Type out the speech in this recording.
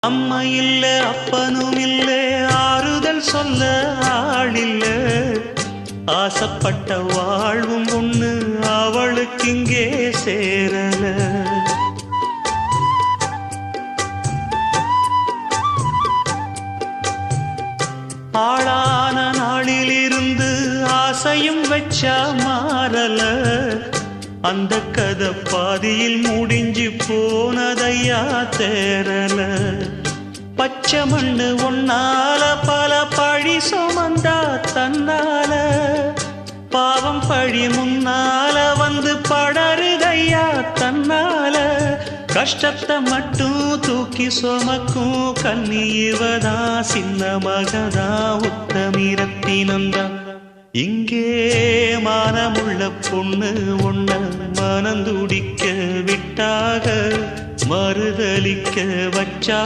அம்மா இல்ல அப்பனும் இல்ல ஆறுதல் சொல்ல ஆளில்ல ஆசைப்பட்ட வாழ்வும் ஒண்ணு அவளுக்கு இங்கே சேரல ஆளான நாளிலிருந்து ஆசையும் வச்சா மாறல அந்த கதை பாதியில் முடிஞ்சு போனதையா தேரல பச்சை மண்ணு ஒன்னால பல பழி சுமந்தா தன்னால பாவம் பழி முன்னால வந்து படருதையா தன்னால கஷ்டத்தை மட்டும் தூக்கி சுமக்கும் கண்ணி இவதா சின்ன மகதா உத்தமிரத்தினந்தா இங்கே மானமுள்ள பொண்ணு ஒண்ண மனந்துடிக்க விட்டாக மறுதலிக்க வச்சா